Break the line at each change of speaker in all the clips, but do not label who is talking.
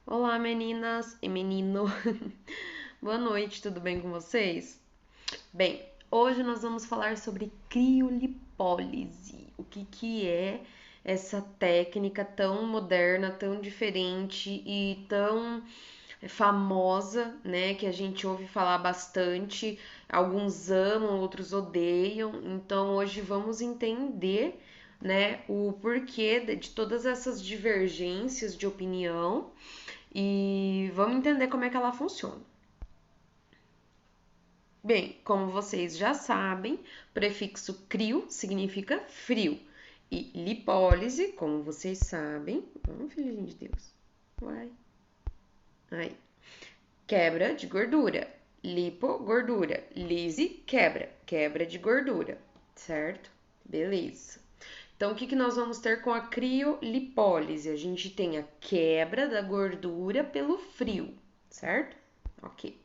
Olá, meninas e menino. Boa noite, tudo bem com vocês? Bem, hoje nós vamos falar sobre criolipólise. O que é essa técnica tão moderna, tão diferente e tão famosa, né, que a gente ouve falar bastante. Alguns amam, outros odeiam. Então, hoje vamos entender, né, o porquê de todas essas divergências de opinião e vamos entender como é que ela funciona. Bem, como vocês já sabem, o prefixo crio significa frio e lipólise, como vocês sabem, vamos, filhinho de Deus, vai, aí, quebra de gordura, lipo, gordura, lise, quebra, quebra de gordura, certo? Beleza. Então, o que nós vamos ter com a criolipólise? A gente tem a quebra da gordura pelo frio, certo? Ok.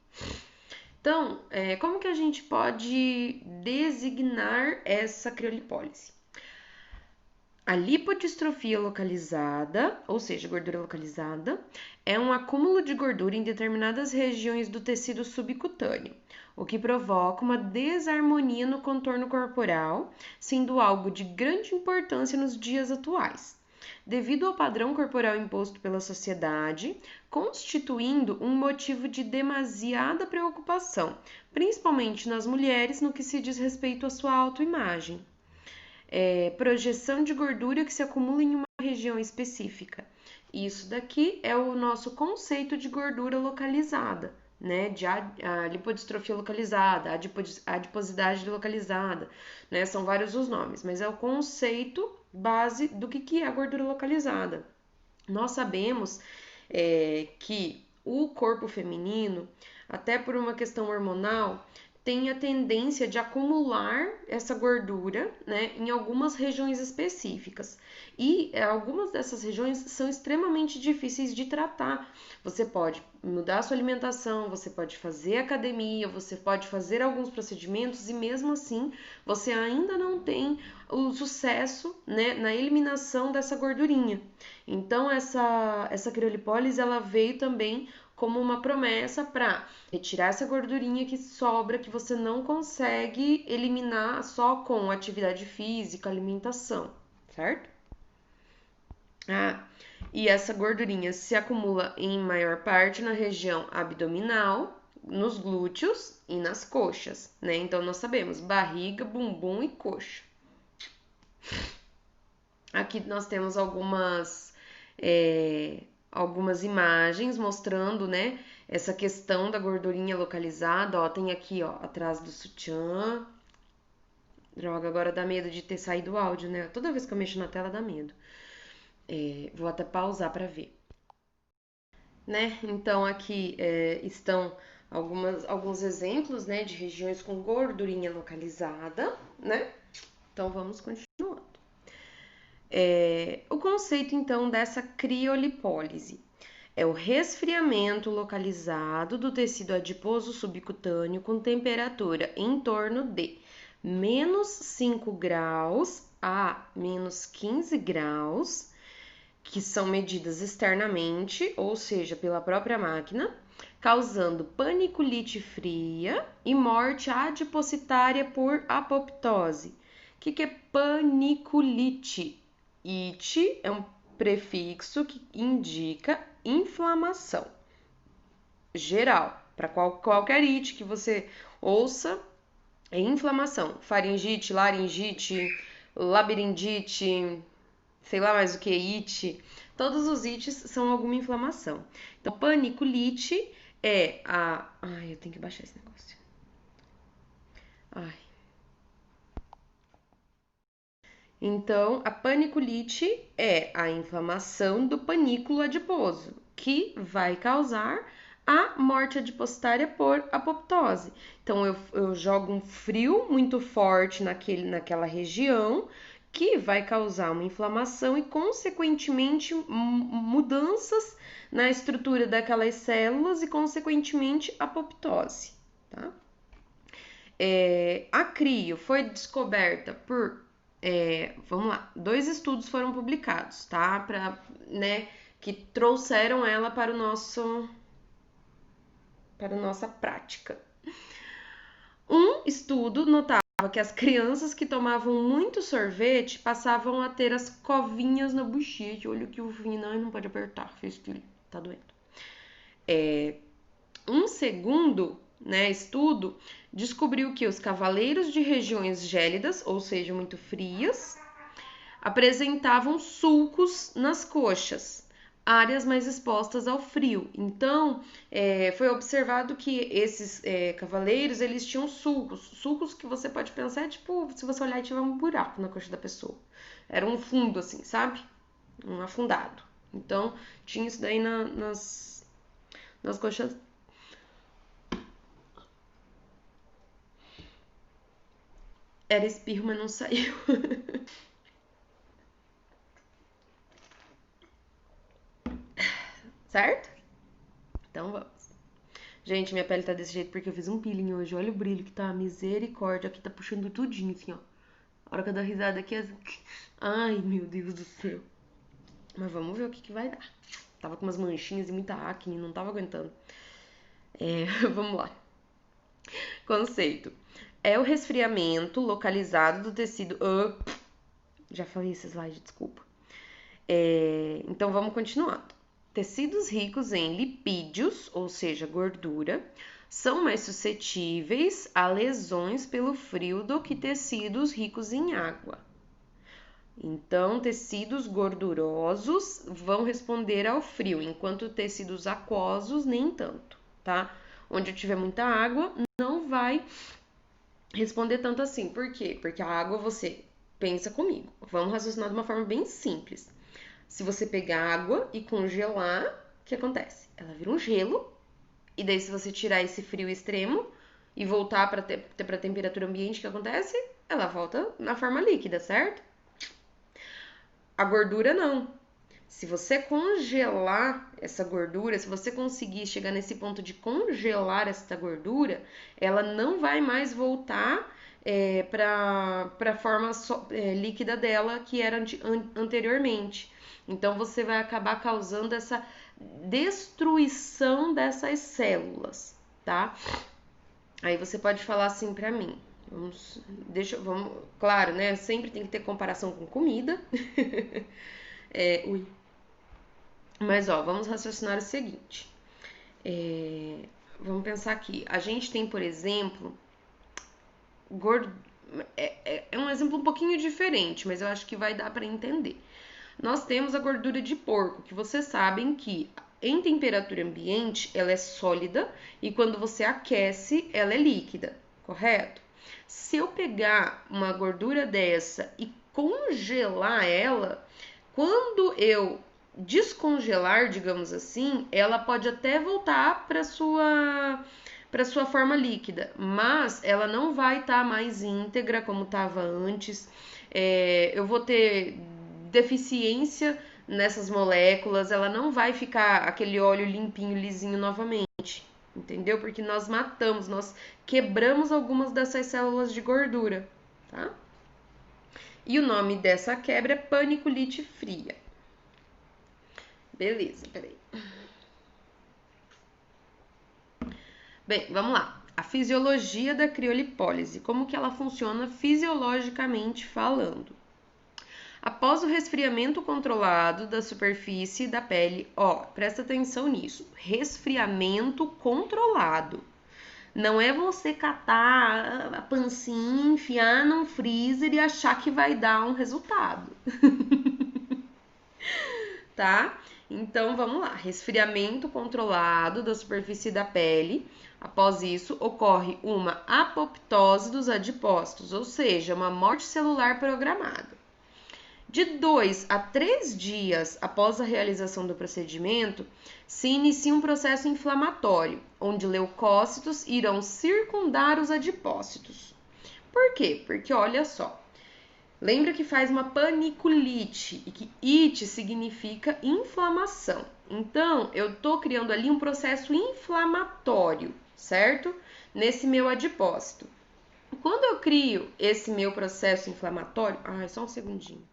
Então, como que a gente pode designar essa criolipólise? A lipodistrofia localizada, ou seja, gordura localizada, é um acúmulo de gordura em determinadas regiões do tecido subcutâneo, o que provoca uma desarmonia no contorno corporal, sendo algo de grande importância nos dias atuais, devido ao padrão corporal imposto pela sociedade, constituindo um motivo de demasiada preocupação, principalmente nas mulheres no que se diz respeito à sua autoimagem. Projeção de gordura que se acumula em uma região específica. Isso daqui é o nosso conceito de gordura localizada, né? De a lipodistrofia localizada, a adiposidade localizada, né? São vários os nomes, mas é o conceito base do que é a gordura localizada. Nós sabemos que o corpo feminino, até por uma questão hormonal, tem a tendência de acumular essa gordura, né, em algumas regiões específicas. E algumas dessas regiões são extremamente difíceis de tratar. Você pode mudar a sua alimentação, você pode fazer academia, você pode fazer alguns procedimentos e mesmo assim você ainda não tem o sucesso, né, na eliminação dessa gordurinha. Então essa criolipólise ela veio também como uma promessa para retirar essa gordurinha que sobra, que você não consegue eliminar só com atividade física, alimentação, certo? Ah, e essa gordurinha se acumula em maior parte na região abdominal, nos glúteos e nas coxas, né? Então nós sabemos barriga, bumbum e coxa. Aqui nós temos algumas imagens mostrando, né, essa questão da gordurinha localizada, ó, tem aqui, ó, atrás do sutiã. Droga, agora dá medo de ter saído o áudio, né? Toda vez que eu mexo na tela dá medo. Vou até pausar para ver, né? Então aqui estão alguns exemplos, né, de regiões com gordurinha localizada, né? Então vamos continuar. O conceito, então, dessa criolipólise é o resfriamento localizado do tecido adiposo subcutâneo com temperatura em torno de menos 5 graus a menos 15 graus, que são medidas externamente, ou seja, pela própria máquina, causando paniculite fria e morte adipocitária por apoptose. O que é paniculite? It é um prefixo que indica inflamação geral. Para qualquer it que você ouça, é inflamação. Faringite, laringite, labirintite, sei lá mais o que, it. Todos os ites são alguma inflamação. Então, paniculite é a. Ai, eu tenho que baixar esse negócio. Ai. Então, a paniculite é a inflamação do panículo adiposo, que vai causar a morte adipositária por apoptose. Então, eu jogo um frio muito forte naquela região, que vai causar uma inflamação e, consequentemente, mudanças na estrutura daquelas células e, consequentemente, apoptose, tá? A crio foi descoberta por vamos lá, 2 estudos foram publicados, tá? Para, né, que trouxeram ela para a nossa prática. Um estudo notava que as crianças que tomavam muito sorvete passavam a ter as covinhas na bochecha. Olha que o vinho não pode apertar, fez filho, tá doendo. Um segundo, estudo descobriu que os cavaleiros de regiões gélidas, ou seja, muito frias, apresentavam sulcos nas coxas, áreas mais expostas ao frio. Então, foi observado que esses cavaleiros, eles tinham sulcos que você pode pensar, tipo, se você olhar e tiver um buraco na coxa da pessoa. Era um fundo, assim, sabe? Um afundado. Então, tinha isso daí nas coxas. Era espirro, mas não saiu. Certo? Então vamos. Gente, minha pele tá desse jeito porque eu fiz um peeling hoje. Olha o brilho que tá, misericórdia. Aqui tá puxando tudinho, assim, ó. A hora que eu dou risada aqui, assim... Ai, meu Deus do céu. Mas vamos ver o que vai dar. Tava com umas manchinhas e muita acne, não tava aguentando. Vamos lá. Conceito. É o resfriamento localizado do tecido... já falei esse slide, desculpa. Então vamos continuando. Tecidos ricos em lipídios, ou seja, gordura, são mais suscetíveis a lesões pelo frio do que tecidos ricos em água. Então, tecidos gordurosos vão responder ao frio, enquanto tecidos aquosos nem tanto, tá? Onde tiver muita água, não vai responder tanto assim. Por quê? Porque a água, você pensa comigo. Vamos raciocinar de uma forma bem simples. Se você pegar água e congelar, o que acontece? Ela vira um gelo, e daí se você tirar esse frio extremo e voltar para a temperatura ambiente, o que acontece? Ela volta na forma líquida, certo? A gordura não. Se você congelar essa gordura, se você conseguir chegar nesse ponto de congelar essa gordura, ela não vai mais voltar para a forma líquida dela que era anteriormente. Então você vai acabar causando essa destruição dessas células, tá? Aí você pode falar assim pra mim. Claro, né? Sempre tem que ter comparação com comida. Mas ó, vamos raciocinar o seguinte. Vamos pensar aqui. A gente tem, por exemplo, é um exemplo um pouquinho diferente, mas eu acho que vai dar para entender. Nós temos a gordura de porco, que vocês sabem que em temperatura ambiente ela é sólida e quando você aquece ela é líquida, correto? Se eu pegar uma gordura dessa e congelar ela, quando eu descongelar, digamos assim, ela pode até voltar para sua forma líquida, mas ela não vai estar mais íntegra como estava antes. Eu vou ter deficiência nessas moléculas, ela não vai ficar aquele óleo limpinho, lisinho novamente, entendeu? Porque nós quebramos algumas dessas células de gordura, tá? E o nome dessa quebra é paniculite fria. Beleza, peraí. Bem, vamos lá. A fisiologia da criolipólise, como que ela funciona fisiologicamente falando. Após o resfriamento controlado da superfície da pele, presta atenção nisso, resfriamento controlado. Não é você catar a pancinha, enfiar num freezer e achar que vai dar um resultado. Tá? Então vamos lá, resfriamento controlado da superfície da pele. Após isso, ocorre uma apoptose dos adipócitos, ou seja, uma morte celular programada. De 2 a 3 dias após a realização do procedimento, se inicia um processo inflamatório, onde leucócitos irão circundar os adipócitos. Por quê? Porque olha só, lembra que faz uma paniculite e que it significa inflamação. Então, eu tô criando ali um processo inflamatório, certo? Nesse meu adipócito. Quando eu crio esse meu processo inflamatório... só um segundinho.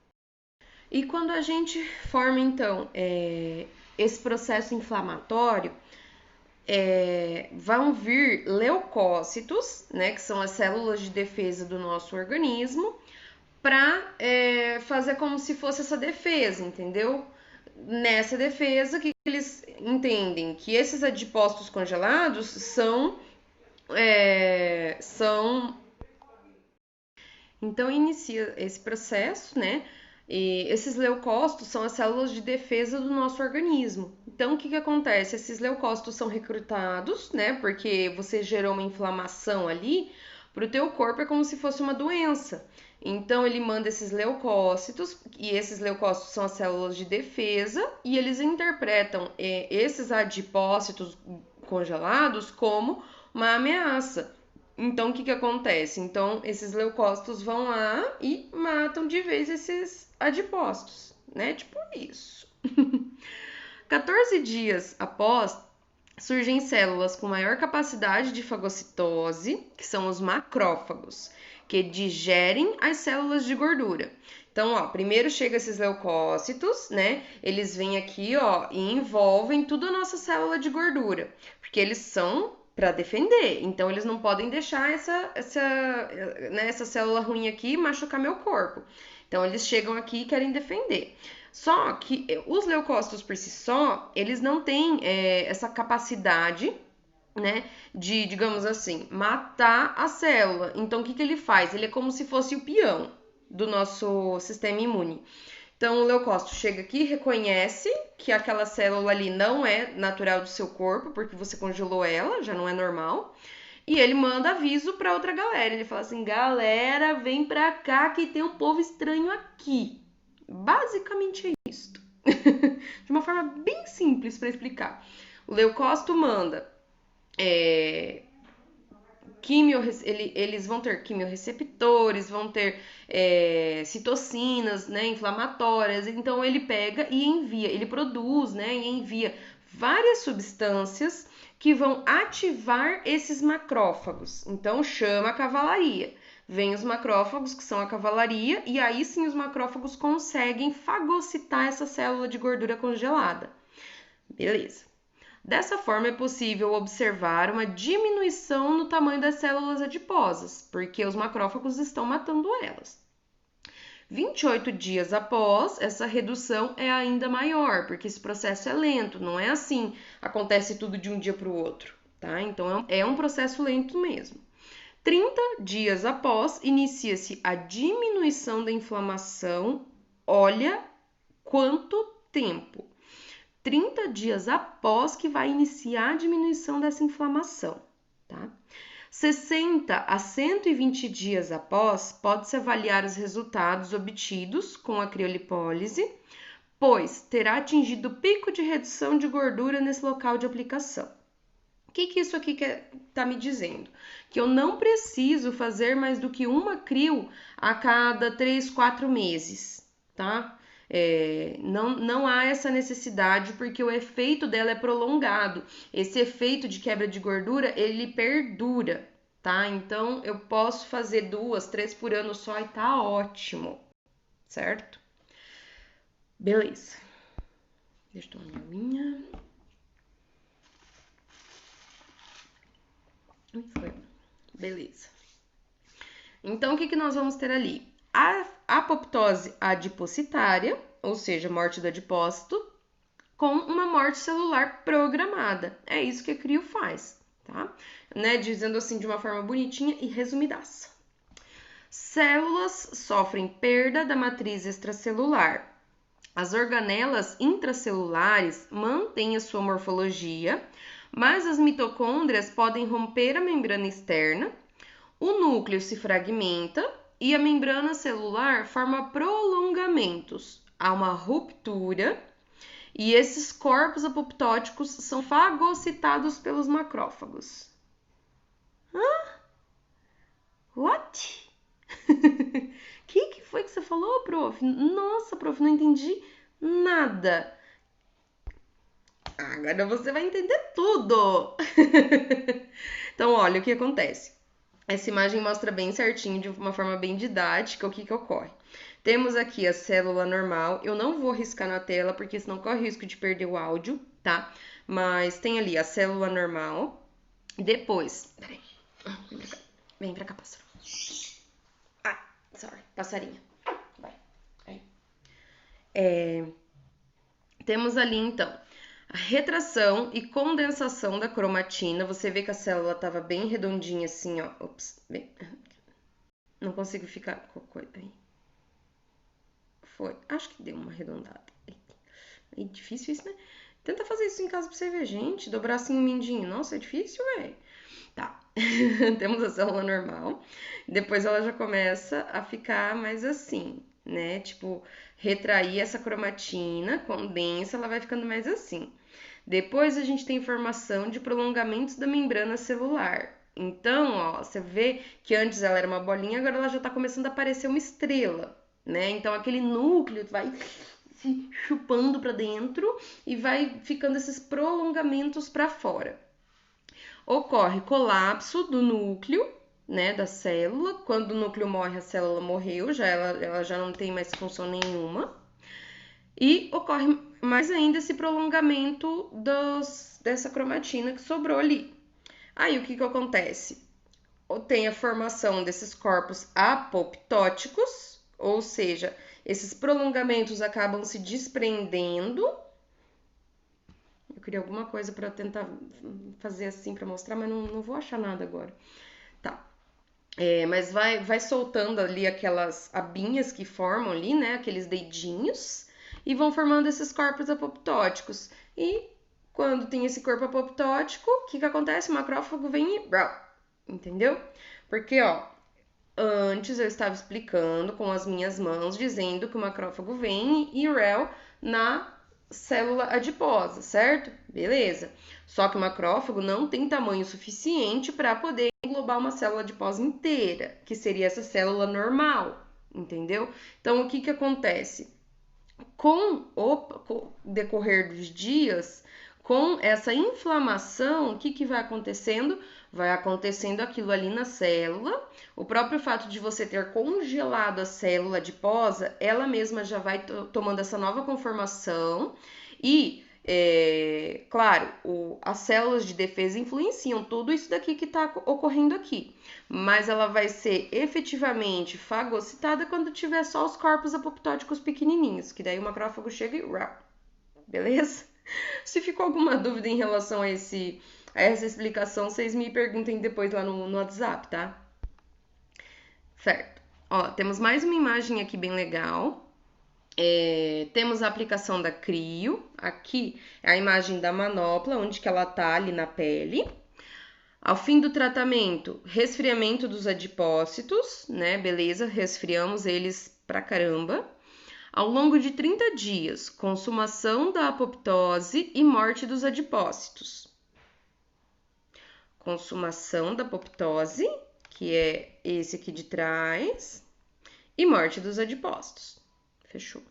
E quando a gente forma, então, esse processo inflamatório, vão vir leucócitos, né, que são as células de defesa do nosso organismo, para fazer como se fosse essa defesa, entendeu? Nessa defesa, que eles entendem que esses adipócitos congelados são então inicia esse processo, né? E esses leucócitos são as células de defesa do nosso organismo. Então, o que acontece? Esses leucócitos são recrutados, né? Porque você gerou uma inflamação ali, para o teu corpo é como se fosse uma doença. Então, ele manda esses leucócitos, e esses leucócitos são as células de defesa, e eles interpretam esses adipócitos congelados como uma ameaça. Então, o que acontece? Então, esses leucócitos vão lá e matam de vez esses adipócitos, né? Tipo isso. 14 dias após, surgem células com maior capacidade de fagocitose, que são os macrófagos, que digerem as células de gordura. Então, ó, primeiro chega esses leucócitos, né? Eles vêm aqui, ó, e envolvem toda a nossa célula de gordura, porque eles são para defender. Então, eles não podem deixar essa célula ruim aqui machucar meu corpo. Então, eles chegam aqui e querem defender. Só que os leucócitos por si só, eles não têm essa capacidade, né, de, digamos assim, matar a célula. Então, o que ele faz? Ele é como se fosse o peão do nosso sistema imune. Então, o leucócito chega aqui, reconhece que aquela célula ali não é natural do seu corpo, porque você congelou ela, já não é normal. E ele manda aviso para outra galera. Ele fala assim, galera, vem pra cá que tem um povo estranho aqui. Basicamente é isso. De uma forma bem simples para explicar. O leucócito manda eles vão ter quimiorreceptores, vão ter citocinas, né, inflamatórias. Então ele pega e envia, ele produz, né, e envia várias substâncias que vão ativar esses macrófagos. Então chama a cavalaria. Vem os macrófagos, que são a cavalaria, e aí sim os macrófagos conseguem fagocitar essa célula de gordura congelada. Beleza. Dessa forma, é possível observar uma diminuição no tamanho das células adiposas, porque os macrófagos estão matando elas. 28 dias após, essa redução é ainda maior, porque esse processo é lento, não é assim, acontece tudo de um dia para o outro, tá? Então, é um processo lento mesmo. 30 dias após, inicia-se a diminuição da inflamação. Olha quanto tempo! 30 dias após que vai iniciar a diminuição dessa inflamação, tá? 60 a 120 dias após, pode-se avaliar os resultados obtidos com a criolipólise, pois terá atingido o pico de redução de gordura nesse local de aplicação. O que isso aqui está me dizendo? Que eu não preciso fazer mais do que uma crio a cada 3, 4 meses, tá? Não há essa necessidade porque o efeito dela é prolongado. Esse efeito de quebra de gordura, ele perdura, tá? Então, eu posso fazer 2, 3 por ano só e tá ótimo, certo? Beleza. Deixa eu tomar minha. Beleza. Então, o que nós vamos ter ali? A apoptose adipocitária, ou seja, morte do adipócito, com uma morte celular programada. É isso que a crio faz, tá? Né? Dizendo assim de uma forma bonitinha e resumidaça. Células sofrem perda da matriz extracelular. As organelas intracelulares mantêm a sua morfologia, mas as mitocôndrias podem romper a membrana externa, o núcleo se fragmenta e a membrana celular forma prolongamentos. Há uma ruptura e esses corpos apoptóticos são fagocitados pelos macrófagos. Hã? What? Que foi que você falou, prof? Nossa, prof, não entendi nada. Agora você vai entender tudo. Então, olha o que acontece. Essa imagem mostra bem certinho, de uma forma bem didática, o que ocorre. Temos aqui a célula normal. Eu não vou riscar na tela, porque senão corre o risco de perder o áudio, tá? Mas tem ali a célula normal. Depois, peraí, vem pra cá, pássaro. Ah, sorry, passarinho. Vai, aí. Temos ali, então, a retração e condensação da cromatina. Você vê que a célula tava bem redondinha assim, ó. Ops, bem... Não consigo ficar com a coisa aí. Foi, acho que deu uma arredondada. É difícil isso, né? Tenta fazer isso em casa pra você ver, gente. Dobrar assim o mindinho. Nossa, é difícil, velho. Tá. Temos a célula normal. Depois ela já começa a ficar mais assim, né? Tipo, retrair essa cromatina, condensa, ela vai ficando mais assim. Depois a gente tem formação de prolongamentos da membrana celular. Então, ó, você vê que antes ela era uma bolinha, agora ela já tá começando a aparecer uma estrela, né? Então aquele núcleo vai se chupando para dentro e vai ficando esses prolongamentos para fora. Ocorre colapso do núcleo, né, da célula. Quando o núcleo morre, a célula morreu, ela já não tem mais função nenhuma. E ocorre mais ainda esse prolongamento dessa cromatina que sobrou ali. Aí o que acontece? Tem a formação desses corpos apoptóticos, ou seja, esses prolongamentos acabam se desprendendo. Eu queria alguma coisa para tentar fazer assim para mostrar, mas não vou achar nada agora. Tá. Mas vai soltando ali aquelas abinhas que formam ali, né? Aqueles dedinhos, e vão formando esses corpos apoptóticos. E quando tem esse corpo apoptótico, o que acontece? O macrófago vem e... Entendeu? Porque, ó, antes eu estava explicando com as minhas mãos, dizendo que o macrófago vem e rel na célula adiposa, certo? Beleza. Só que o macrófago não tem tamanho suficiente para poder englobar uma célula adiposa inteira, que seria essa célula normal, entendeu? Então, o que acontece? Com o decorrer dos dias, com essa inflamação, o que vai acontecendo? Vai acontecendo aquilo ali na célula. O próprio fato de você ter congelado a célula adiposa, ela mesma já vai tomando essa nova conformação e, claro, as células de defesa influenciam tudo isso daqui que está ocorrendo aqui, mas ela vai ser efetivamente fagocitada quando tiver só os corpos apoptóticos pequenininhos, que daí o macrófago chega e... Beleza? Se ficou alguma dúvida em relação a essa explicação, vocês me perguntem depois lá no WhatsApp, tá? Certo. Ó, temos mais uma imagem aqui bem legal. Temos a aplicação da crio. Aqui é a imagem da manopla, onde que ela tá ali na pele. Ao fim do tratamento, resfriamento dos adipócitos, né? Beleza, resfriamos eles pra caramba. Ao longo de 30 dias, consumação da apoptose e morte dos adipócitos. Consumação da apoptose, que é esse aqui de trás, e morte dos adipócitos. Fechou.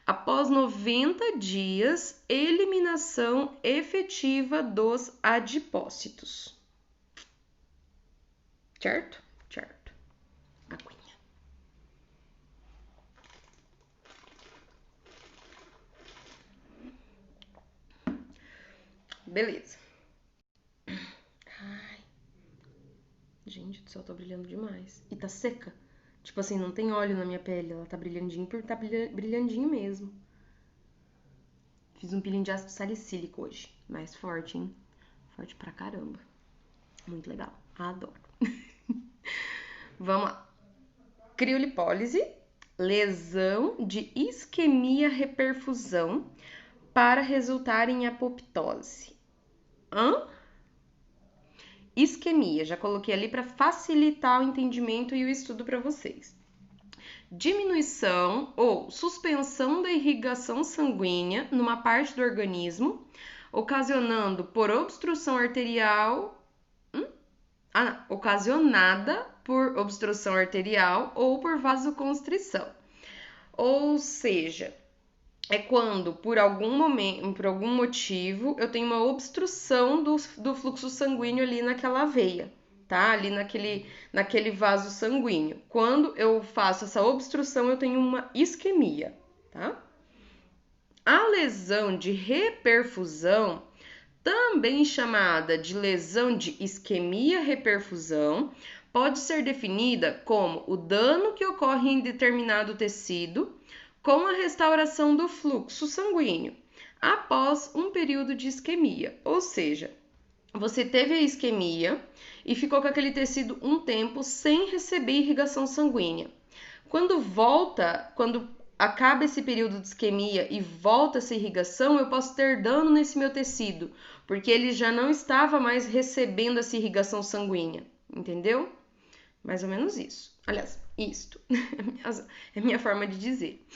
Após 90 dias, eliminação efetiva dos adipócitos. Certo? Certo. Aguinha. Beleza. Ai. Gente do céu, tá brilhando demais. E tá seca. Tipo assim, não tem óleo na minha pele. Ela tá brilhandinho porque tá brilhandinho mesmo. Fiz um peeling de ácido salicílico hoje. Mais forte, hein? Forte pra caramba. Muito legal. Adoro. Vamos lá. Criolipólise, lesão de isquemia reperfusão para resultar em apoptose. Isquemia, já coloquei ali para facilitar o entendimento e o estudo para vocês. Diminuição ou suspensão da irrigação sanguínea numa parte do organismo, ocasionando por obstrução arterial, ocasionada por obstrução arterial ou por vasoconstrição. Ou seja, é quando por algum momento, por algum motivo, eu tenho uma obstrução do fluxo sanguíneo ali naquela veia, tá? Ali naquele vaso sanguíneo. Quando eu faço essa obstrução, eu tenho uma isquemia, tá? A lesão de reperfusão, também chamada de lesão de isquemia-reperfusão, pode ser definida como o dano que ocorre em determinado tecido com a restauração do fluxo sanguíneo após um período de isquemia. Ou seja, você teve a isquemia e ficou com aquele tecido um tempo sem receber irrigação sanguínea. Quando acaba esse período de isquemia e volta essa irrigação, eu posso ter dano nesse meu tecido, porque ele já não estava mais recebendo essa irrigação sanguínea, entendeu? Mais ou menos isso. Aliás, isto é a minha forma de dizer,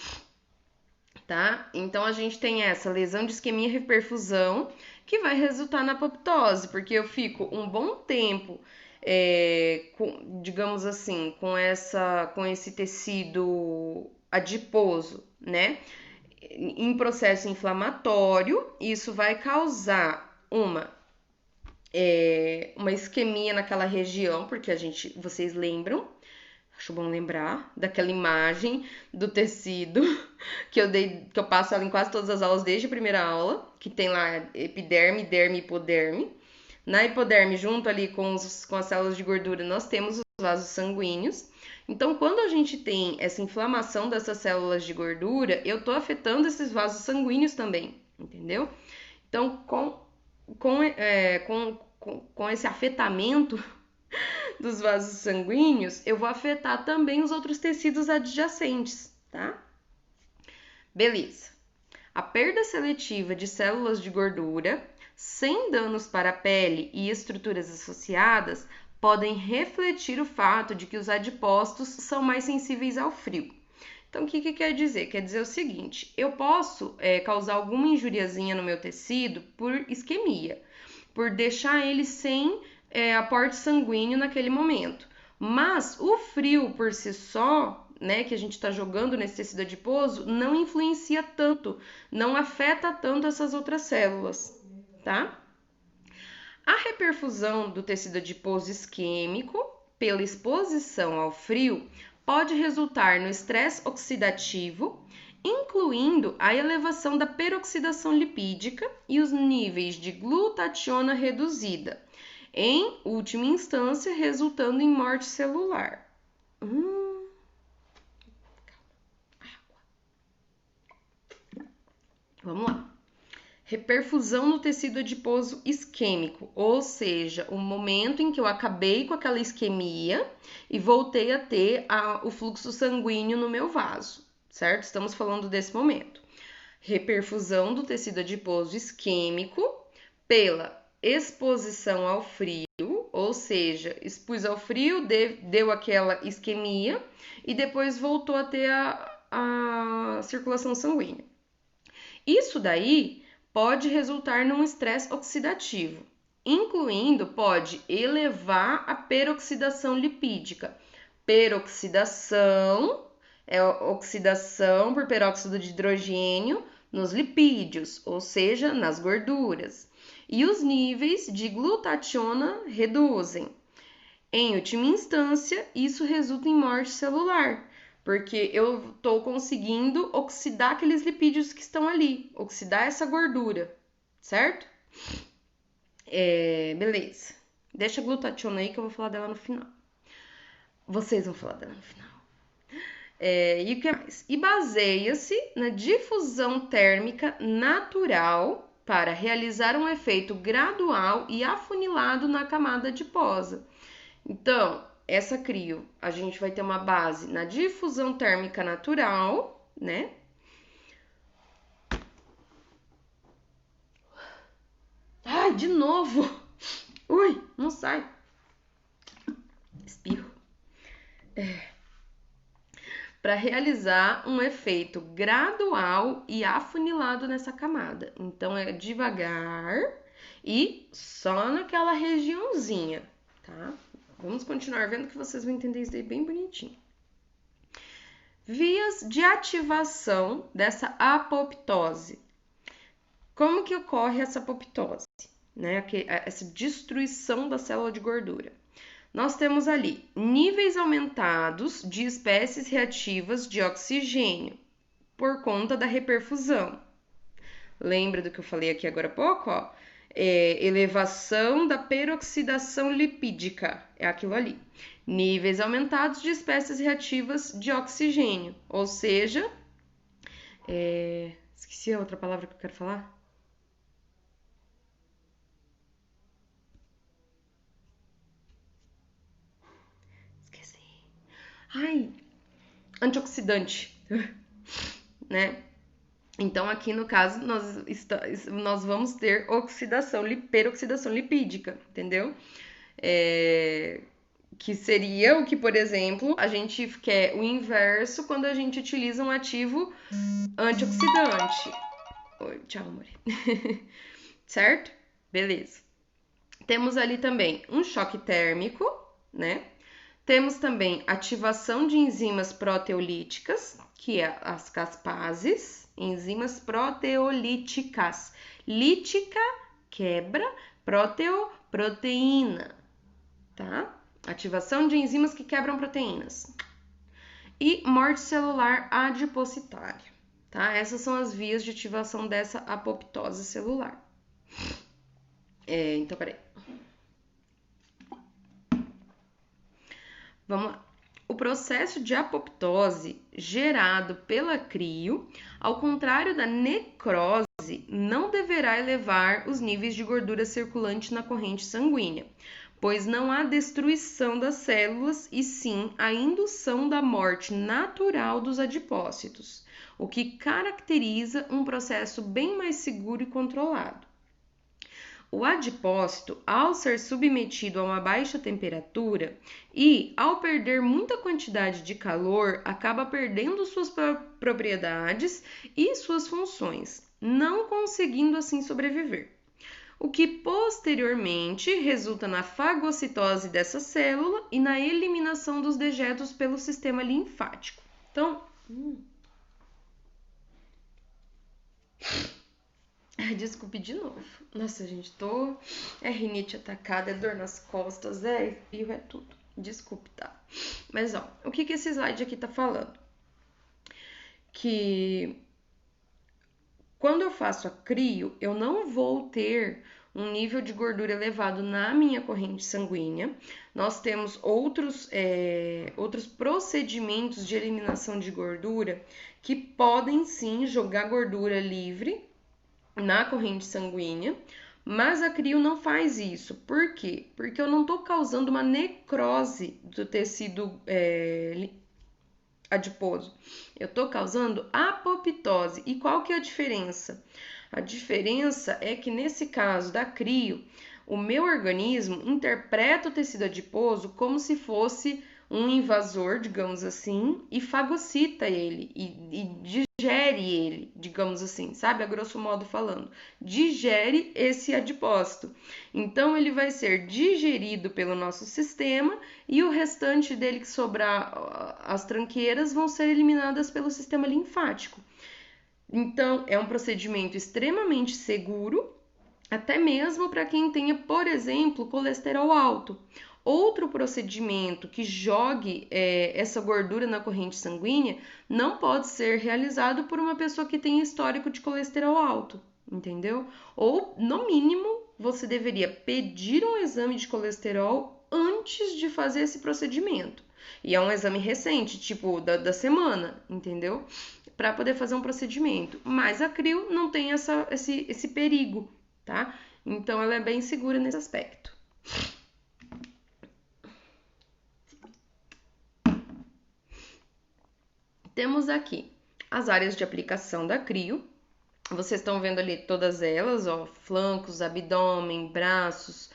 tá? Então, a gente tem essa lesão de isquemia e reperfusão, que vai resultar na apoptose, porque eu fico um bom tempo, digamos assim, com esse tecido adiposo, né? Em processo inflamatório, isso vai causar uma isquemia naquela região, porque vocês lembram, acho bom lembrar daquela imagem do tecido que eu passo ela em quase todas as aulas desde a primeira aula, que tem lá epiderme, derme e hipoderme. Na hipoderme, junto ali com as células de gordura, nós temos os vasos sanguíneos. Então, quando a gente tem essa inflamação dessas células de gordura, eu tô afetando esses vasos sanguíneos também, entendeu? Então, com esse afetamento dos vasos sanguíneos, eu vou afetar também os outros tecidos adjacentes, tá? Beleza. A perda seletiva de células de gordura, sem danos para a pele e estruturas associadas, podem refletir o fato de que os adipócitos são mais sensíveis ao frio. Então, o que quer dizer? Quer dizer o seguinte, eu posso causar alguma injuriazinha no meu tecido por isquemia, por deixar ele sem aporte sanguíneo naquele momento. Mas o frio por si só, né, que a gente está jogando nesse tecido adiposo, não influencia tanto, não afeta tanto essas outras células, tá? A reperfusão do tecido adiposo isquêmico pela exposição ao frio pode resultar no estresse oxidativo, incluindo a elevação da peroxidação lipídica e os níveis de glutationa reduzida, em última instância resultando em morte celular. Vamos lá. Reperfusão no tecido adiposo isquêmico, ou seja, o momento em que eu acabei com aquela isquemia e voltei a ter o fluxo sanguíneo no meu vaso, certo? Estamos falando desse momento. Reperfusão do tecido adiposo isquêmico pela exposição ao frio, ou seja, expus ao frio, deu aquela isquemia e depois voltou a ter a circulação sanguínea. Isso daí pode resultar num estresse oxidativo, pode elevar a peroxidação lipídica. Peroxidação é oxidação por peróxido de hidrogênio nos lipídios, ou seja, nas gorduras. E os níveis de glutationa reduzem. Em última instância, isso resulta em morte celular, porque eu estou conseguindo oxidar aqueles lipídios que estão ali, oxidar essa gordura, certo? Beleza. Deixa a glutationa aí que eu vou falar dela no final. Vocês vão falar dela no final. E o que mais? E baseia-se na difusão térmica natural para realizar um efeito gradual e afunilado na camada adiposa. Então, essa crio, a gente vai ter uma base na difusão térmica natural, né? Ai, de novo! Ui, não sai. Espirro. Para realizar um efeito gradual e afunilado nessa camada. Então, é devagar e só naquela regiãozinha, tá? Vamos continuar vendo que vocês vão entender isso daí bem bonitinho. Vias de ativação dessa apoptose. Como que ocorre essa apoptose? Né? Essa destruição da célula de gordura. Nós temos ali níveis aumentados de espécies reativas de oxigênio por conta da reperfusão. Lembra do que eu falei aqui agora há pouco? Ó? Elevação da peroxidação lipídica, é aquilo ali. Níveis aumentados de espécies reativas de oxigênio, ou seja, esqueci a outra palavra que eu quero falar. Esqueci. Ai, antioxidante, né? Então, aqui no caso, nós vamos ter peroxidação lipídica, entendeu? Que seria o que, por exemplo, a gente quer o inverso quando a gente utiliza um ativo antioxidante. Oi, tchau, amor. Certo? Beleza. Temos ali também um choque térmico, né? Temos também ativação de enzimas proteolíticas, que é as caspases, enzimas proteolíticas. Lítica, quebra, proteína, tá? Ativação de enzimas que quebram proteínas. E morte celular adipocitária, tá? Essas são as vias de ativação dessa apoptose celular. Então, peraí. Vamos lá. O processo de apoptose gerado pela crio, ao contrário da necrose, não deverá elevar os níveis de gordura circulante na corrente sanguínea, pois não há destruição das células e sim a indução da morte natural dos adipócitos, o que caracteriza um processo bem mais seguro e controlado. O adipócito, ao ser submetido a uma baixa temperatura e ao perder muita quantidade de calor, acaba perdendo suas propriedades e suas funções, não conseguindo assim sobreviver. O que posteriormente resulta na fagocitose dessa célula e na eliminação dos dejetos pelo sistema linfático. Então, desculpe de novo. Nossa, gente, é rinite atacada, é dor nas costas, é frio, é tudo. Desculpe, tá? Mas, ó, o que esse slide aqui tá falando? Que quando eu faço a crio, eu não vou ter um nível de gordura elevado na minha corrente sanguínea. Nós temos outros procedimentos de eliminação de gordura que podem sim jogar gordura livre na corrente sanguínea, mas a crio não faz isso. Por quê? Porque eu não estou causando uma necrose do tecido adiposo. Eu estou causando apoptose. E qual que é a diferença? A diferença é que nesse caso da crio, o meu organismo interpreta o tecido adiposo como se fosse um invasor, digamos assim, e fagocita ele e digere ele, digamos assim, sabe? A grosso modo falando, digere esse adipócito. Então, ele vai ser digerido pelo nosso sistema e o restante dele que sobrar, as tranqueiras, vão ser eliminadas pelo sistema linfático. Então, é um procedimento extremamente seguro, até mesmo para quem tenha, por exemplo, colesterol alto. Outro procedimento que jogue essa gordura na corrente sanguínea não pode ser realizado por uma pessoa que tenha histórico de colesterol alto, entendeu? Ou, no mínimo, você deveria pedir um exame de colesterol antes de fazer esse procedimento. E é um exame recente, tipo da semana, entendeu? Para poder fazer um procedimento. Mas a crio não tem esse perigo, tá? Então, ela é bem segura nesse aspecto. Temos aqui as áreas de aplicação da crio. Vocês estão vendo ali todas elas, ó, flancos, abdômen, braços,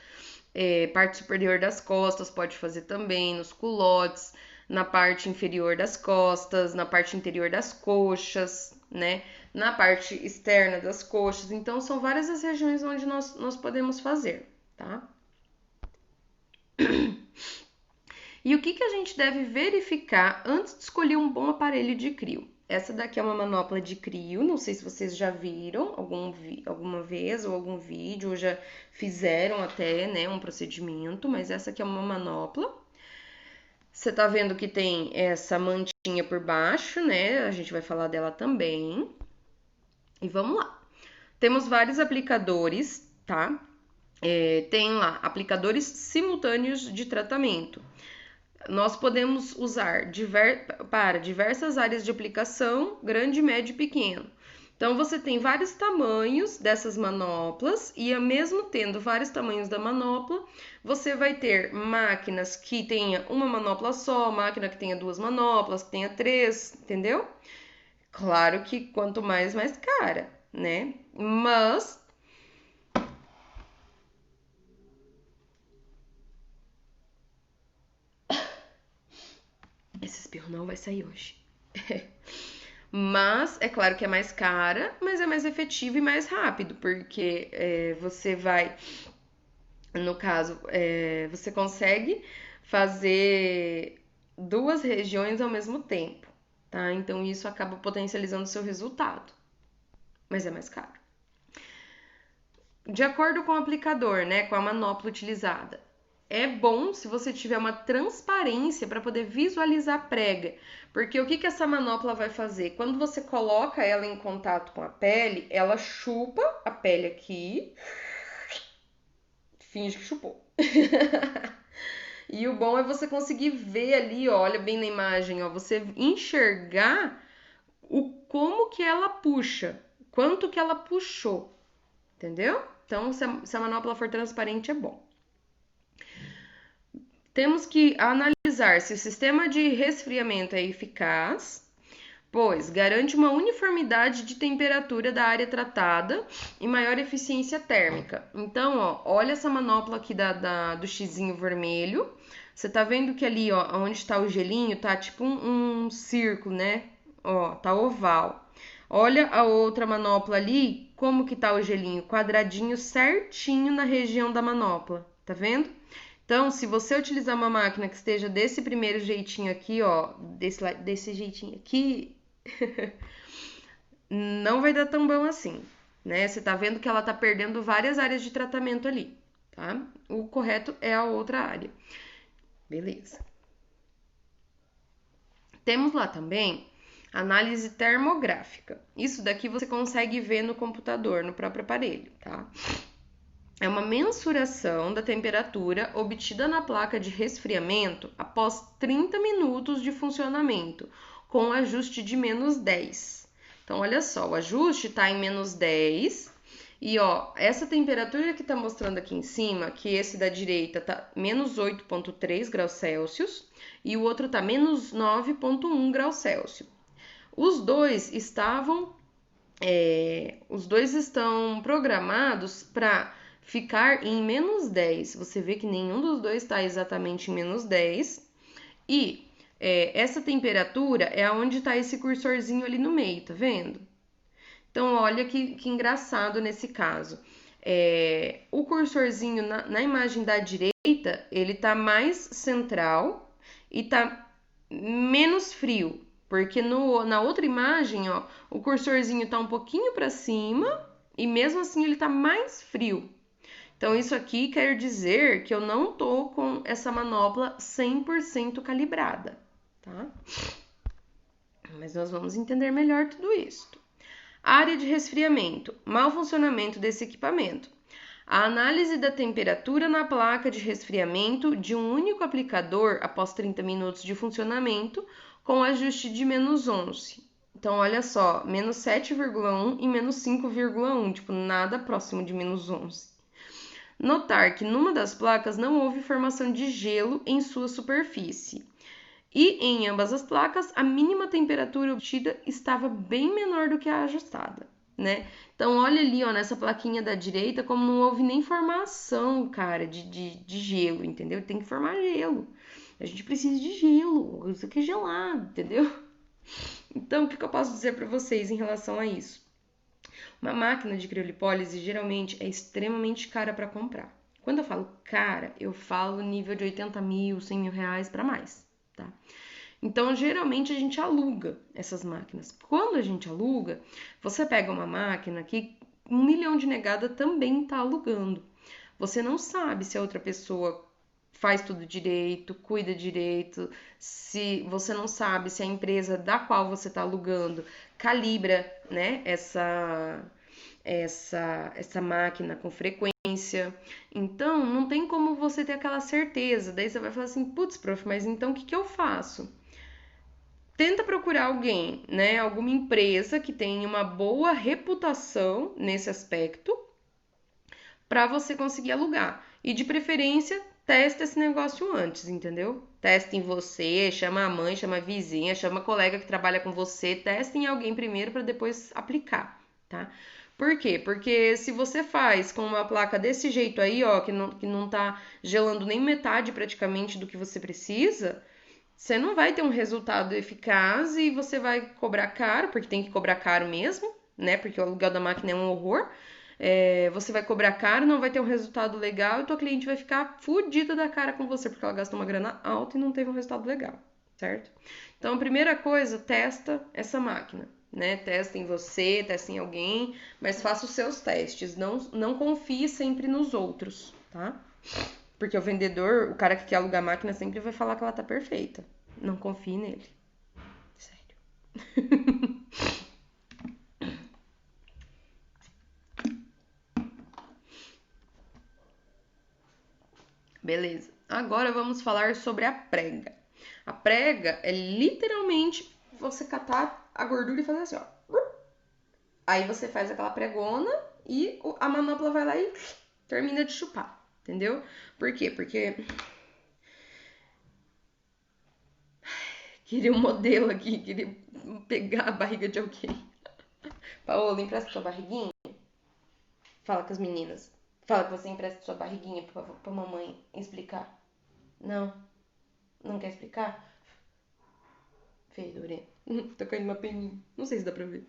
parte superior das costas, pode fazer também, nos culotes, na parte inferior das costas, na parte interior das coxas, né? Na parte externa das coxas. Então, são várias as regiões onde nós podemos fazer, tá? E o que a gente deve verificar antes de escolher um bom aparelho de crio? Essa daqui é uma manopla de crio, não sei se vocês já viram alguma vez ou algum vídeo, ou já fizeram até, né, um procedimento, mas essa aqui é uma manopla. Você tá vendo que tem essa mantinha por baixo, né? A gente vai falar dela também. E vamos lá. Temos vários aplicadores, tá? Tem lá aplicadores simultâneos de tratamento. Nós podemos usar para diversas áreas de aplicação, grande, médio e pequeno. Então, você tem vários tamanhos dessas manoplas e, mesmo tendo vários tamanhos da manopla, você vai ter máquinas que tenha uma manopla só, máquina que tenha duas manoplas, que tenha três, entendeu? Claro que quanto mais cara, né? Mas esse espirro não vai sair hoje. Mas é claro que é mais cara, mas é mais efetivo e mais rápido, porque você vai, no caso, você consegue fazer duas regiões ao mesmo tempo, tá? Então isso acaba potencializando o seu resultado, mas é mais caro. De acordo com o aplicador, né, com a manopla utilizada, é bom se você tiver uma transparência para poder visualizar a prega, porque o que essa manopla vai fazer? Quando você coloca ela em contato com a pele, ela chupa a pele aqui, finge que chupou. E o bom é você conseguir ver ali, ó, olha bem na imagem, ó, você enxergar o como que ela puxa, quanto que ela puxou, entendeu? Então, se a manopla for transparente, é bom. Temos que analisar se o sistema de resfriamento é eficaz, pois garante uma uniformidade de temperatura da área tratada e maior eficiência térmica. Então, ó, olha essa manopla aqui do xizinho vermelho. Você tá vendo que ali, ó, onde está o gelinho, tá tipo um círculo, né? Ó, tá oval. Olha a outra manopla ali, como que tá o gelinho? Quadradinho certinho na região da manopla, tá vendo? Então, se você utilizar uma máquina que esteja desse primeiro jeitinho aqui, ó, desse jeitinho aqui, não vai dar tão bom assim, né? Você tá vendo que ela tá perdendo várias áreas de tratamento ali, tá? O correto é a outra área. Beleza. Temos lá também análise termográfica. Isso daqui você consegue ver no computador, no próprio aparelho, tá? É uma mensuração da temperatura obtida na placa de resfriamento após 30 minutos de funcionamento, com ajuste de -10. Então, olha só, o ajuste está em -10 e, ó, essa temperatura que está mostrando aqui em cima, que esse da direita tá -8,3 graus Celsius e o outro tá -9,1 graus Celsius. Os dois estão programados para ficar em -10. Você vê que nenhum dos dois está exatamente em -10. E essa temperatura é onde está esse cursorzinho ali no meio, tá vendo? Então, olha que engraçado nesse caso. O cursorzinho na imagem da direita, ele tá mais central e tá menos frio. Porque na outra imagem, ó, o cursorzinho tá um pouquinho para cima e mesmo assim ele tá mais frio. Então, isso aqui quer dizer que eu não tô com essa manopla 100% calibrada, tá? Mas nós vamos entender melhor tudo isso. Área de resfriamento, mau funcionamento desse equipamento. A análise da temperatura na placa de resfriamento de um único aplicador após 30 minutos de funcionamento com ajuste de -11. Então, olha só, -7,1 e -5,1, tipo, nada próximo de -11. Notar que numa das placas não houve formação de gelo em sua superfície. E em ambas as placas, a mínima temperatura obtida estava bem menor do que a ajustada, né? Então, olha ali, ó, nessa plaquinha da direita, como não houve nem formação, cara, de gelo, entendeu? Tem que formar gelo. A gente precisa de gelo, isso aqui é gelado, entendeu? Então, o que eu posso dizer para vocês em relação a isso? Uma máquina de criolipólise geralmente é extremamente cara para comprar. Quando eu falo cara, eu falo nível de 80 mil, 100 mil reais para mais, tá? Então, geralmente a gente aluga essas máquinas. Quando a gente aluga, você pega uma máquina que 1 milhão de negada também está alugando. Você não sabe se a outra pessoa faz tudo direito, cuida direito, se você não sabe se a empresa da qual você está alugando calibra, né, essa máquina com frequência. Então, não tem como você ter aquela certeza. Daí você vai falar assim, putz, prof, mas então o que eu faço? Tenta procurar alguém, né, alguma empresa que tenha uma boa reputação nesse aspecto para você conseguir alugar. E de preferência, testa esse negócio antes, entendeu? Testa em você, chama a mãe, chama a vizinha, chama a colega que trabalha com você, testa em alguém primeiro para depois aplicar, tá? Por quê? Porque se você faz com uma placa desse jeito aí, ó, que não tá gelando nem metade praticamente do que você precisa, você não vai ter um resultado eficaz e você vai cobrar caro, porque tem que cobrar caro mesmo, né? Porque o aluguel da máquina é um horror. Você vai cobrar caro, não vai ter um resultado legal e tua cliente vai ficar fodida da cara com você, porque ela gastou uma grana alta e não teve um resultado legal, certo? Então, a primeira coisa, testa essa máquina, né? Testa em você, testa em alguém, mas faça os seus testes. Não confie sempre nos outros, tá? Porque o vendedor, o cara que quer alugar a máquina, sempre vai falar que ela tá perfeita. Não confie nele. Sério. Beleza. Agora vamos falar sobre a prega. A prega é literalmente você catar a gordura e fazer assim, ó. Aí você faz aquela pregona e a manopla vai lá e termina de chupar. Entendeu? Por quê? Porque queria um modelo aqui, queria pegar a barriga de alguém. Paola, empresta sua barriguinha? Fala com as meninas. Fala que você empresta sua barriguinha pra mamãe explicar. Não? Não quer explicar? Fedorenta. Tá caindo uma peninha. Não sei se dá pra ver.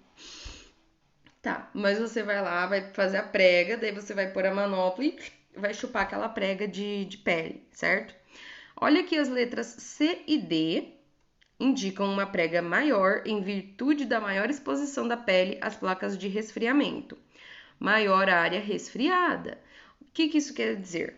Tá, mas você vai lá, vai fazer a prega, daí você vai pôr a manopla e vai chupar aquela prega de pele, certo? Olha aqui as letras C e D indicam uma prega maior em virtude da maior exposição da pele às placas de resfriamento. Maior área resfriada. O que isso quer dizer?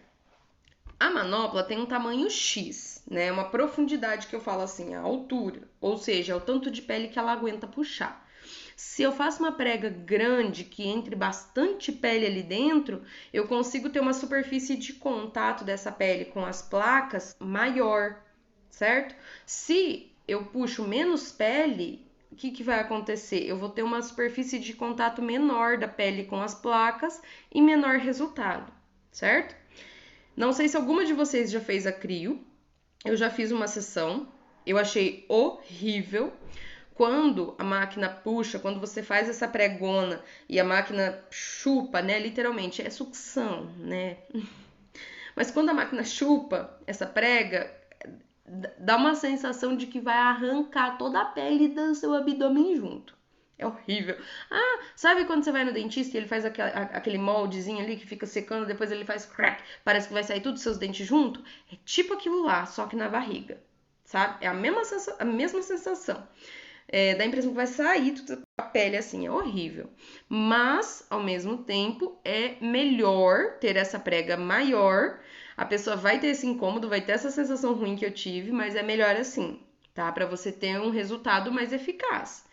A manopla tem um tamanho X, né? Uma profundidade que eu falo assim, a altura, ou seja, é o tanto de pele que ela aguenta puxar. Se eu faço uma prega grande que entre bastante pele ali dentro, eu consigo ter uma superfície de contato dessa pele com as placas maior, certo? Se eu puxo menos pele, o que vai acontecer? Eu vou ter uma superfície de contato menor da pele com as placas e menor resultado, certo? Não sei se alguma de vocês já fez a crio. Eu já fiz uma sessão. Eu achei horrível. Quando a máquina puxa, quando você faz essa pregona e a máquina chupa, né? Literalmente, é sucção, né? Mas quando a máquina chupa essa prega, dá uma sensação de que vai arrancar toda a pele do seu abdômen junto. É horrível. Ah, sabe quando você vai no dentista e ele faz aquele moldezinho ali que fica secando, depois ele faz crack, parece que vai sair tudo os seus dentes junto? É tipo aquilo lá, só que na barriga, sabe? É a mesma sensação. Dá a impressão que vai sair toda a pele assim, é horrível. Mas, ao mesmo tempo, é melhor ter essa prega maior. A pessoa vai ter esse incômodo, vai ter essa sensação ruim que eu tive, mas é melhor assim, tá? Pra você ter um resultado mais eficaz.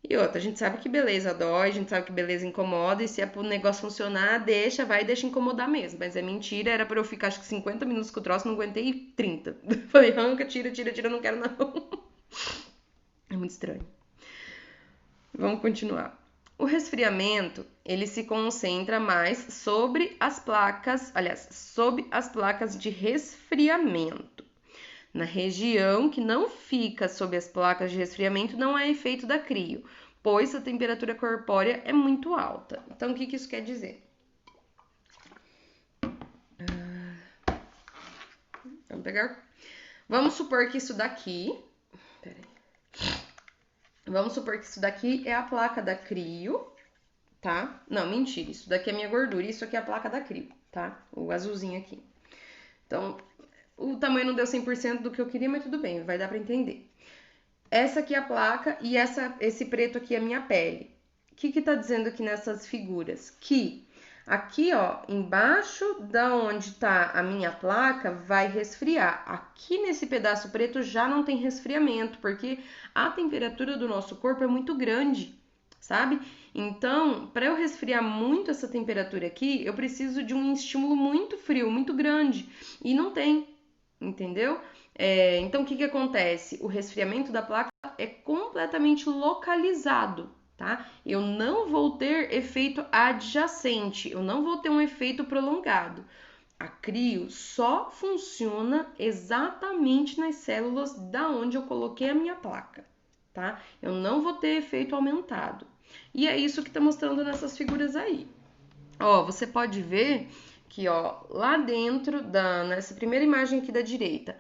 E outra, a gente sabe que beleza dói, a gente sabe que beleza incomoda, e se é pro negócio funcionar, deixa incomodar mesmo. Mas é mentira, era pra eu ficar acho que 50 minutos com o troço, não aguentei 30. Falei, arranca, tira, não quero não. É muito estranho. Vamos continuar. O resfriamento, ele se concentra mais sobre as placas, aliás, sob as placas de resfriamento. Na região que não fica sob as placas de resfriamento não é efeito da crio, pois a temperatura corpórea é muito alta. Então, o que isso quer dizer? Vamos pegar. Vamos supor que isso daqui. Peraí. Vamos supor que isso daqui é a placa da crio, tá? Não, mentira. Isso daqui é minha gordura e isso aqui é a placa da crio, tá? O azulzinho aqui. Então, O tamanho não deu 100% do que eu queria, mas tudo bem, vai dar pra entender. Essa aqui é a placa e esse preto aqui é a minha pele. O que tá dizendo aqui nessas figuras? Que aqui, ó, embaixo da onde tá a minha placa, vai resfriar. Aqui nesse pedaço preto já não tem resfriamento, porque a temperatura do nosso corpo é muito grande, sabe? Então, para eu resfriar muito essa temperatura aqui, eu preciso de um estímulo muito frio, muito grande, e não tem, entendeu? Então, o que acontece? O resfriamento da placa é completamente localizado, tá? Eu não vou ter efeito adjacente, eu não vou ter um efeito prolongado. A crio só funciona exatamente nas células da onde eu coloquei a minha placa, tá? Eu não vou ter efeito aumentado. E é isso que tá mostrando nessas figuras aí. Ó, você pode ver que, ó, lá dentro nessa primeira imagem aqui da direita,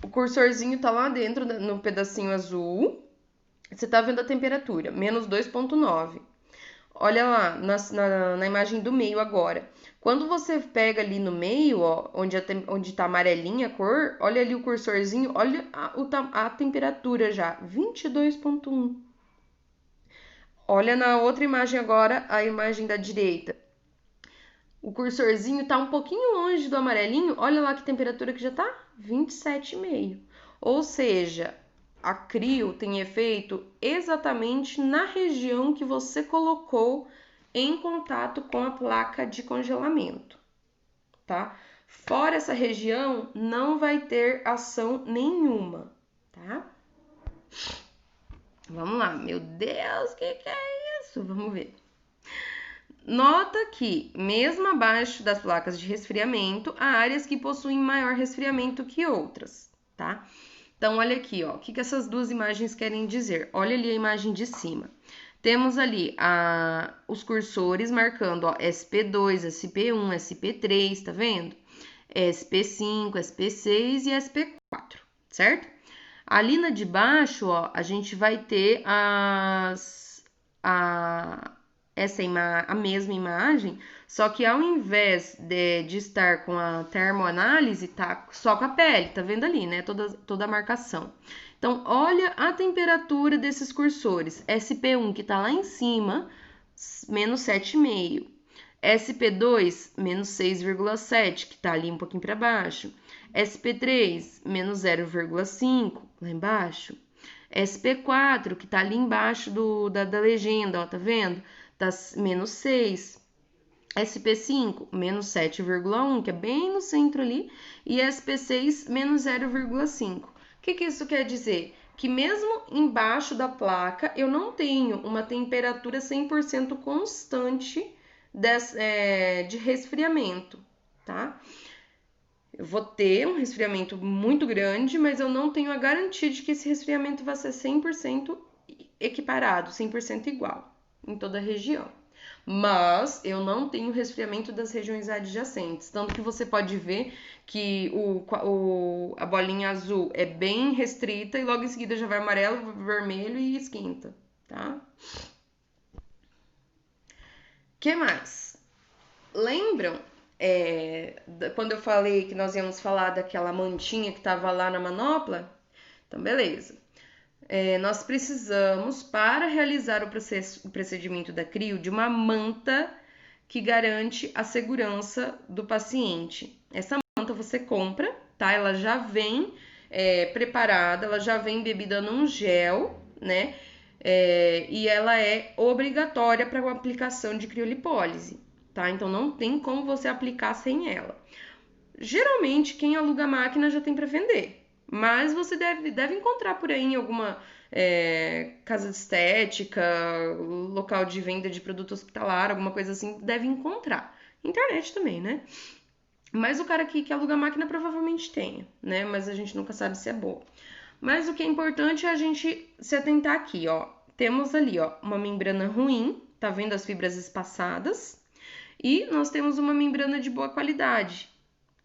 o cursorzinho tá lá dentro, no pedacinho azul. Você tá vendo a temperatura, menos 2,9. Olha lá, na imagem do meio agora. Quando você pega ali no meio, ó, onde tá amarelinha a cor, olha ali o cursorzinho, olha a temperatura já, 22,1. Olha na outra imagem agora, a imagem da direita. O cursorzinho tá um pouquinho longe do amarelinho, olha lá que temperatura que já tá, 27,5. Ou seja, a crio tem efeito exatamente na região que você colocou em contato com a placa de congelamento, tá? Fora essa região, não vai ter ação nenhuma, tá? Vamos lá, meu Deus, o que é isso? Vamos ver. Nota que, mesmo abaixo das placas de resfriamento, há áreas que possuem maior resfriamento que outras, tá? Então, olha aqui, ó, o que essas duas imagens querem dizer? Olha ali a imagem de cima. Temos ali os cursores marcando, ó, SP2, SP1, SP3, tá vendo? SP5, SP6 e SP4, certo? Ali na de baixo, ó, a gente vai ter a mesma imagem, só que ao invés de estar com a termoanálise, tá só com a pele, tá vendo ali, né? Toda a marcação. Então, olha a temperatura desses cursores. SP1, que tá lá em cima, menos 7,5. SP2, menos 6,7, que tá ali um pouquinho para baixo. SP3, menos 0,5, lá embaixo. SP4, que tá ali embaixo da legenda, ó, tá vendo? Tá menos 6. SP5, menos 7,1, que é bem no centro ali. E SP6, menos 0,5. O que isso quer dizer? Que mesmo embaixo da placa, eu não tenho uma temperatura 100% constante de resfriamento, tá? Eu vou ter um resfriamento muito grande, mas eu não tenho a garantia de que esse resfriamento vai ser 100% equiparado, 100% igual em toda a região. Mas eu não tenho resfriamento das regiões adjacentes. Tanto que você pode ver que a bolinha azul é bem restrita e logo em seguida já vai amarelo, vermelho e esquenta, tá? Que mais? Lembram quando eu falei que nós íamos falar daquela mantinha que estava lá na manopla? Então, beleza. Nós precisamos, para realizar o procedimento da crio, de uma manta que garante a segurança do paciente. Essa manta você compra, tá? Ela já vem preparada, ela já vem embebida num gel, né? E ela é obrigatória para a aplicação de criolipólise, tá? Então não tem como você aplicar sem ela. Geralmente quem aluga a máquina já tem para vender, mas você deve encontrar por aí em alguma casa de estética, local de venda de produto hospitalar, alguma coisa assim, deve encontrar. Internet também, né? Mas o cara que aluga a máquina provavelmente tenha, né? Mas a gente nunca sabe se é boa. Mas o que é importante é a gente se atentar aqui, ó. Temos ali, ó, uma membrana ruim, tá vendo as fibras espaçadas? E nós temos uma membrana de boa qualidade,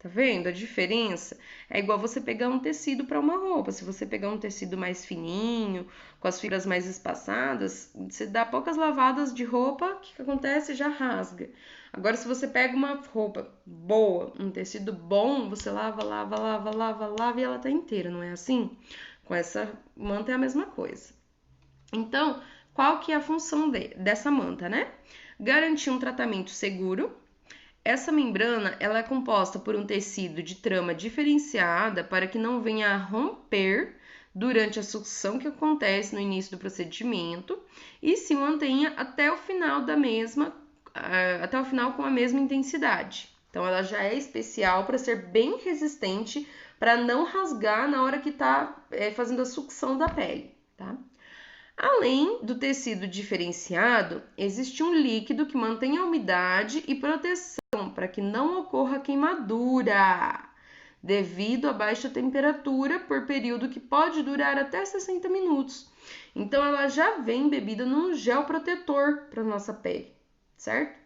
Tá vendo a diferença? É igual você pegar um tecido para uma roupa. Se você pegar um tecido mais fininho, com as fibras mais espaçadas, você dá poucas lavadas de roupa, o que acontece? Já rasga. Agora, se você pega uma roupa boa, um tecido bom, você lava, lava, lava, lava, lava e ela tá inteira, não é assim? Com essa manta é a mesma coisa. Então, qual que é a função dessa manta, né? Garantir um tratamento seguro. Essa membrana ela é composta por um tecido de trama diferenciada para que não venha a romper durante a sucção que acontece no início do procedimento e se mantenha até o final até o final com a mesma intensidade. Então ela já é especial para ser bem resistente, para não rasgar na hora que está fazendo a sucção da pele, tá? Além do tecido diferenciado, existe um líquido que mantém a umidade e proteção para que não ocorra queimadura, devido à baixa temperatura por período que pode durar até 60 minutos. Então, ela já vem embebida num gel protetor para nossa pele, certo?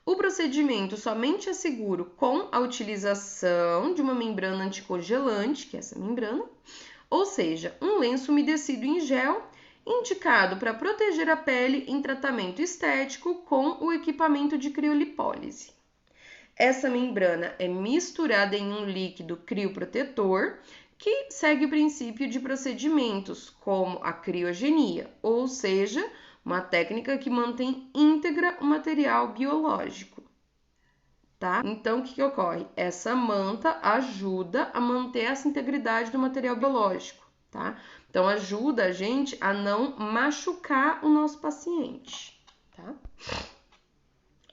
O procedimento somente é seguro com a utilização de uma membrana anticongelante, que é essa membrana, ou seja, um lenço umedecido em gel, indicado para proteger a pele em tratamento estético com o equipamento de criolipólise. Essa membrana é misturada em um líquido crioprotetor que segue o princípio de procedimentos como a criogenia, ou seja, uma técnica que mantém íntegra o material biológico. Tá? Então, o que ocorre? Essa manta ajuda a manter essa integridade do material biológico, tá? Então, ajuda a gente a não machucar o nosso paciente, tá?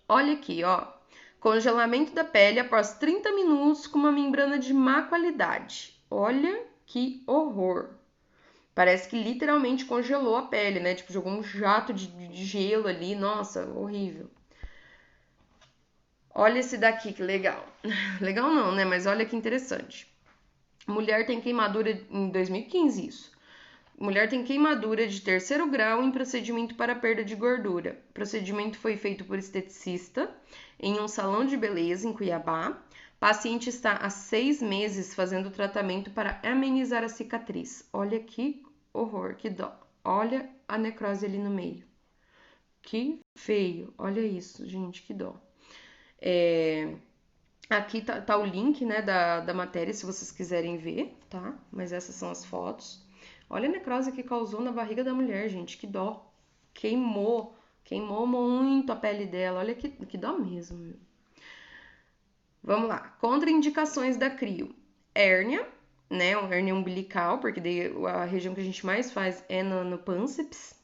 Olha aqui, ó. Congelamento da pele após 30 minutos com uma membrana de má qualidade. Olha que horror. Parece que literalmente congelou a pele, né? Tipo, jogou um jato de gelo ali. Nossa, horrível. Olha esse daqui, que legal. Legal não, né? Mas olha que interessante. Mulher tem queimadura em 2015, isso. Mulher tem queimadura de 3º grau em procedimento para perda de gordura. O procedimento foi feito por esteticista em um salão de beleza em Cuiabá. Paciente está há 6 meses fazendo tratamento para amenizar a cicatriz. Olha que horror, que dó. Olha a necrose ali no meio. Que feio. Olha isso, gente, que dó. Aqui tá o link, né, da matéria, se vocês quiserem ver, tá? Mas essas são as fotos. Olha a necrose que causou na barriga da mulher, gente, que dó. Queimou muito a pele dela. Olha que dó mesmo, meu. Vamos lá. Contraindicações da crio. Hérnia, né, hérnia umbilical, porque a região que a gente mais faz é no pânceps.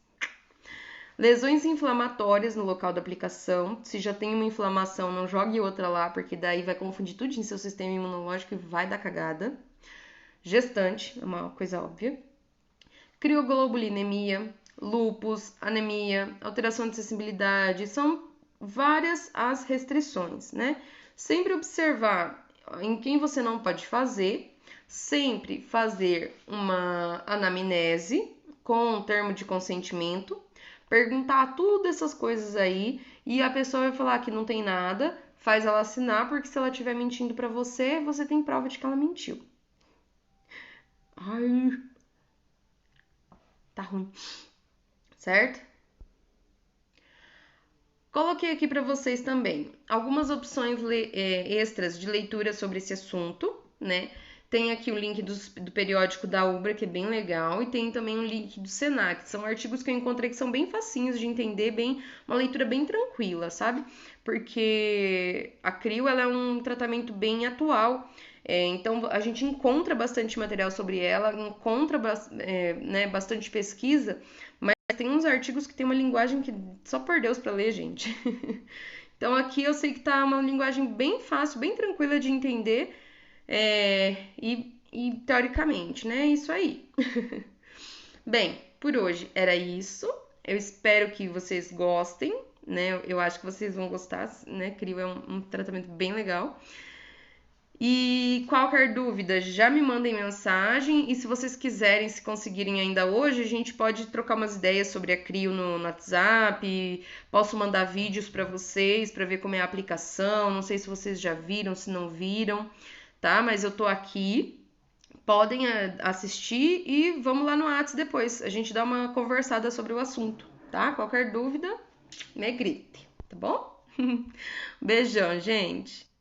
Lesões inflamatórias no local da aplicação. Se já tem uma inflamação, não jogue outra lá, porque daí vai confundir tudo em seu sistema imunológico e vai dar cagada. Gestante, é uma coisa óbvia. Crioglobulinemia, lúpus, anemia, alteração de sensibilidade, são várias as restrições, né? Sempre observar em quem você não pode fazer, sempre fazer uma anamnese com termo de consentimento, perguntar tudo essas coisas aí e a pessoa vai falar que não tem nada, faz ela assinar, porque se ela estiver mentindo pra você, você tem prova de que ela mentiu. Ai, tá ruim, certo? Coloquei aqui para vocês também algumas opções extras de leitura sobre esse assunto, né? Tem aqui o link do periódico da UBRA, que é bem legal, e tem também um link do Senac. São artigos que eu encontrei que são bem facinhos de entender, uma leitura bem tranquila, sabe? Porque a CRIO ela é um tratamento bem atual, então a gente encontra bastante material sobre ela, encontra né, bastante pesquisa, mas tem uns artigos que tem uma linguagem que só por Deus para ler, gente. Então aqui eu sei que tá uma linguagem bem fácil, bem tranquila de entender, e teoricamente, né? Isso aí. Bem, por hoje era isso. Eu espero que vocês gostem, né? Eu acho que vocês vão gostar, né? CRIO é um tratamento bem legal. E qualquer dúvida, já me mandem mensagem. E se vocês quiserem, se conseguirem ainda hoje, a gente pode trocar umas ideias sobre a CRIO no WhatsApp. Posso mandar vídeos para vocês para ver como é a aplicação. Não sei se vocês já viram, se não viram, tá? Mas eu tô aqui. Podem assistir e vamos lá no WhatsApp depois. A gente dá uma conversada sobre o assunto, tá? Qualquer dúvida, me grite, tá bom? Beijão, gente.